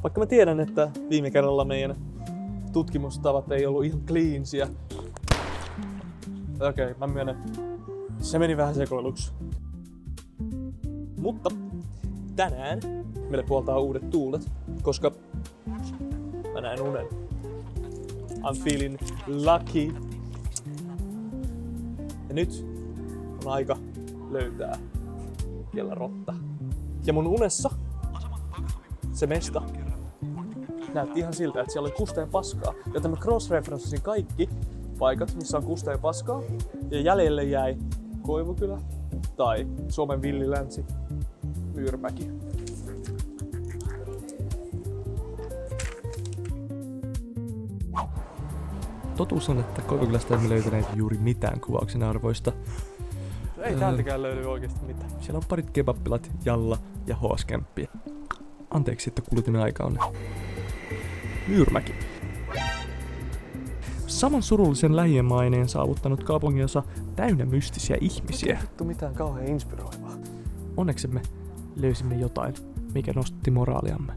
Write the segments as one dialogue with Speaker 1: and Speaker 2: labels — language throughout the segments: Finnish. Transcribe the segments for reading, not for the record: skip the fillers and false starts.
Speaker 1: Vaikka mä tiedän, että viime kerralla meidän tutkimustavat ei ollut ihan cleansia. Okei, mä myönnän. Se meni vähän sekoiluksi. Mutta tänään meille puoltaa uudet tuulet, koska mä näen unen. I'm feeling lucky. Ja nyt on aika löytää kellarotta. Ja mun unessa se mesta näytti ihan siltä, että siellä oli kustea paskaa. Joten mä cross-referenssasin kaikki paikat, missä on kustea paskaa. Ja jäljelle jäi Koivukylä tai Suomen villilänsi, Myyrmäki. Totuus on, että Koivukylästä emme löytäneet juuri mitään kuvauksen arvoista. Ei täältäkään löydy oikeesti mitään. Siellä on parit kebappilat, Jalla ja H-Kämppiä. Anteeksi, että kulutin aikaa. Myyrmäki. Saman surullisen lähiömaineen saavuttanut kaupunginosa täynnä mystisiä ihmisiä. Ei vittu mitään kauhean inspiroivaa. Onneksemme löysimme jotain, mikä nosti moraaliamme.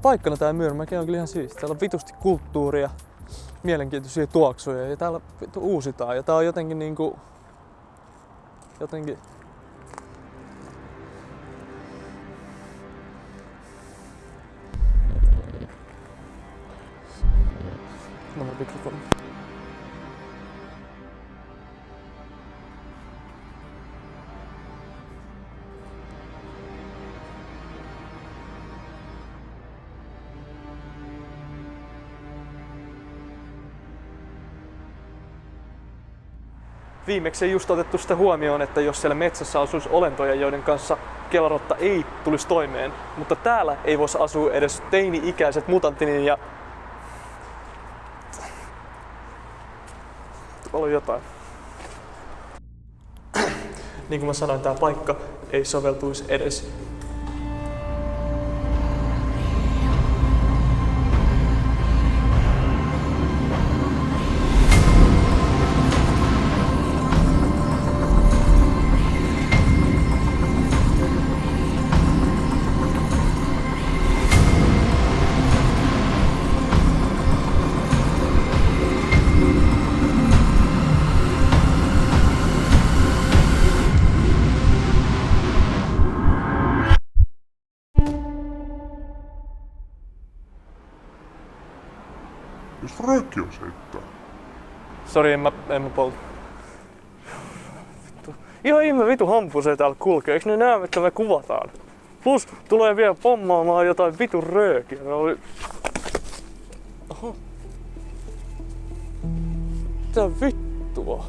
Speaker 1: Paikkana tää Myyrmäki on kyllä ihan siistiä. Täällä on vitusti kulttuuria, mielenkiintoisia tuoksuja ja täällä uusitaan. Ja tää on jotenkin niinku... No mun mikrofoni. Viimeksi ei just otettu sitä huomioon, että jos siellä metsässä asuisi olentoja, joiden kanssa kellarotta ei tulisi toimeen, mutta täällä ei voisi asua edes teini-ikäiset mutanttinin ja... Oli jotain. Niin kuin mä sanoin, tää paikka ei soveltuisi edes
Speaker 2: Jos röökki on heittää.
Speaker 1: Sori, en mä polta. Vittu. Ihan ihme vitu hampusee täällä kulkee. Eiks ne näe, että me kuvataan? Plus tulee vielä pommaamaan jotain vitun röökiä. Ne oli... Oho. Mitä vittua?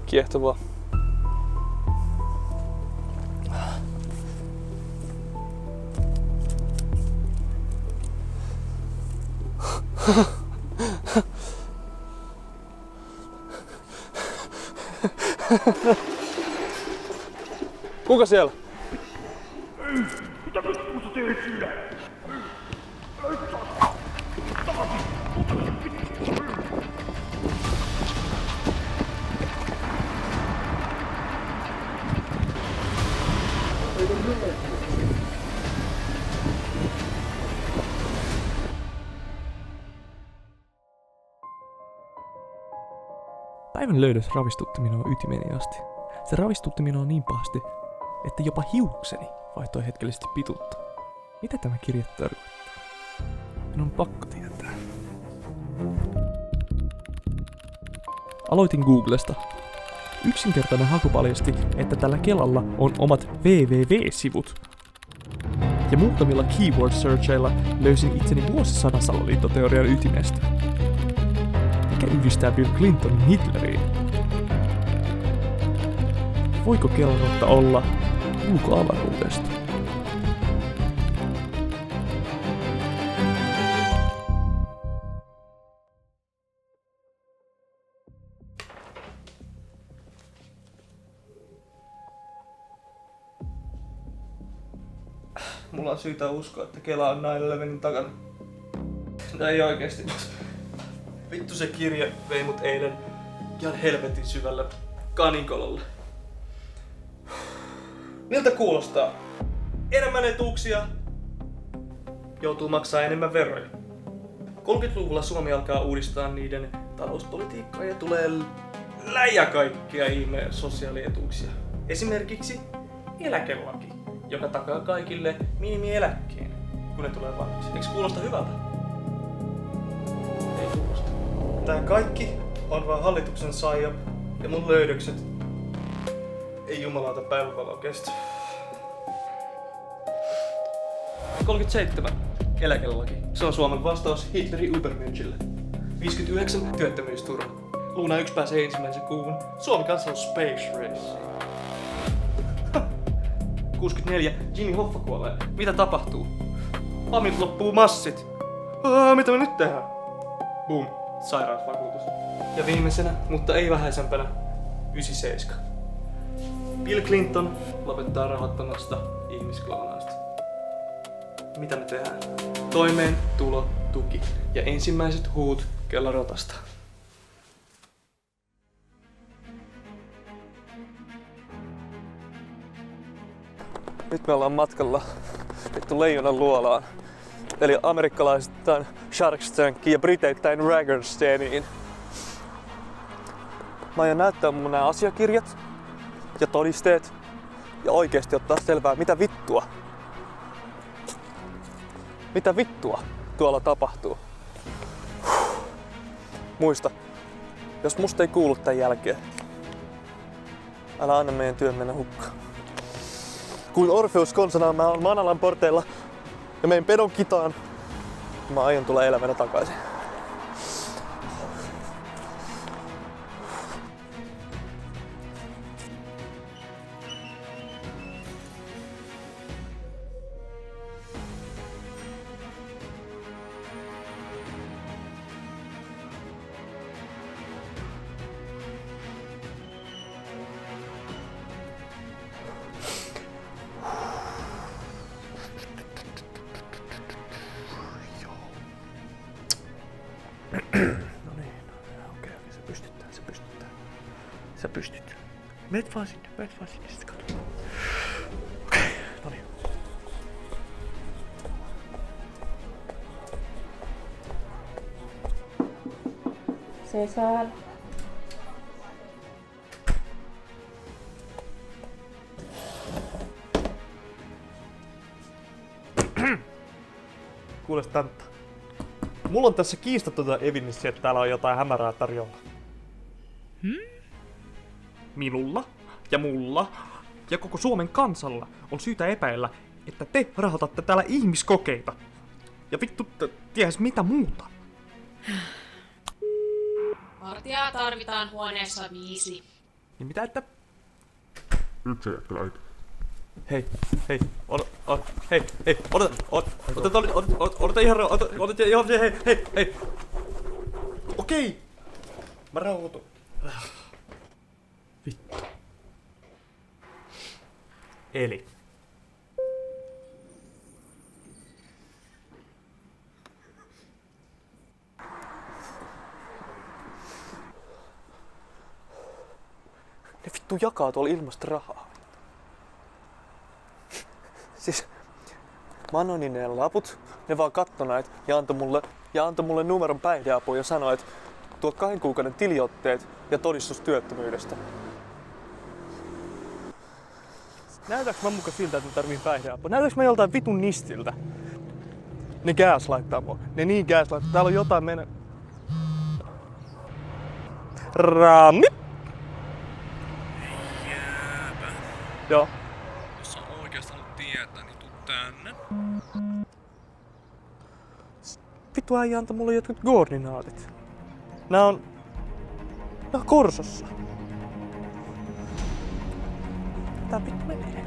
Speaker 1: Kiehtovaa. Kuka siellä?
Speaker 2: Mitä sä teet siinä?
Speaker 1: Päivän löydös ravistutti minua ytimeni asti. Se ravistutti minua niin pahasti, että jopa hiukseni vaihtoi hetkellisesti pituutta. Mitä tämä kirja tarkoittaa? Minun on pakko tietää. Aloitin Googlesta. Yksinkertainen haku paljasti, että tällä kelalla on omat www-sivut. Ja muutamilla keyword searcheilla löysin itseni vuosisadan salaliittoteorian ytimestä. Mikä yhdistää Bill Clintonin Hitleriin? Voiko kellarotta olla ulkoavaruudesta? mulla on syytä uskoa, että Kela on 9/11 takana. No ei oikeesti. Vittu se kirje vei mut eilen ihan helvetin syvällä kaninkololle. Miltä kuulostaa? Enemmän etuuksia, joutuu maksaa enemmän veroja. 30-luvulla Suomi alkaa uudistaa niiden talouspolitiikkaa ja tulee läjä kaikkia ihme sosiaalietuuksia. Esimerkiksi eläkelaki, joka takaa kaikille minimieläkkeen, kun ne tulee vanhaksi. Eikö kuulosta hyvältä? Ei kuulosta. Tää kaikki on vaan hallituksen saija ja mun löydökset. Ei jumalauta päivävalo kestä. 37. Eläkelaki. Se on Suomen vastaus Hitlerin Übermenschille. 59. Työttömyysturva. Luuna 1 pääsee ensimmäisen kuun. Suomi kanssa on Space Race. 64. Jimmy Hoffa kuolee. Mitä tapahtuu? Amit loppuu massit. Mitä me nyt tehdään? Boom. Sairausvakuutus. Ja viimeisenä, mutta ei vähäisempänä, 97. Bill Clinton lopettaa rahoittamasta ihmiskloonausta. Mitä me tehdään? Toimeentulotuki ja ensimmäiset huut kellarotasta. Nyt me ollaan matkalla vittu leijonan luolaan. Eli amerikkalaisittain Shark Tankiin ja briteittain Dragonsteiniin. Mä aion näyttää mun nää asiakirjat ja todisteet ja oikeesti ottaa selvää, mitä vittua. Mitä vittua tuolla tapahtuu? Muista, jos musta ei kuulu tän jälkeen, älä anna meidän työn mennä hukkaan. Kuin Orpheus konsanaan mä oon Manalan porteilla ja mein pedon kitaan, mä aion tulla elävänä takaisin. No niin, okei, se pystyttää. Sä pystyt. Meet vaan sinne, sit katsotaan. Okei, no niin.
Speaker 3: Cesar.
Speaker 1: Kuules Tantta. Mulla on tässä kiistatonta evidenssiä, että täällä on jotain hämärää tarjolla. Minulla ja mulla ja koko Suomen kansalla on syytä epäillä, että te rahoitatte täällä ihmiskokeita. Ja vittu, ties mitä muuta.
Speaker 4: Vartijaa tarvitaan huoneessa 5.
Speaker 1: Niin mitä että...
Speaker 2: Nyt se jätkä laita.
Speaker 1: Hei, odota ihan hei. Okei. Mä rauhoitun. Vittu. Eli. Ne vittu jakaa tuolla ilmasta rahaa. Siis mä annoin niille ne laput, ne vaan katto näitä ja antoi mulle numeron päihdeapuun ja sanoi, että tuo 2 kuukauden tiliotteet ja todistus työttömyydestä. Näytääks mä muka siltä, että mä tarviin päihdeapua? Näytääks mä joltain vitun nistiltä? Ne gaslighttaa mua. Ne niin gaslighttaa. Täällä on jotain meidän... Rami!
Speaker 5: Jääpä.
Speaker 1: Joo.
Speaker 5: Jos sä oikeesti haluat tietää, niin tuu tänne.
Speaker 1: Vittu äijä antoi mulle jotkut koordinaatit. Nää on Korsossa. Tää vittu menee.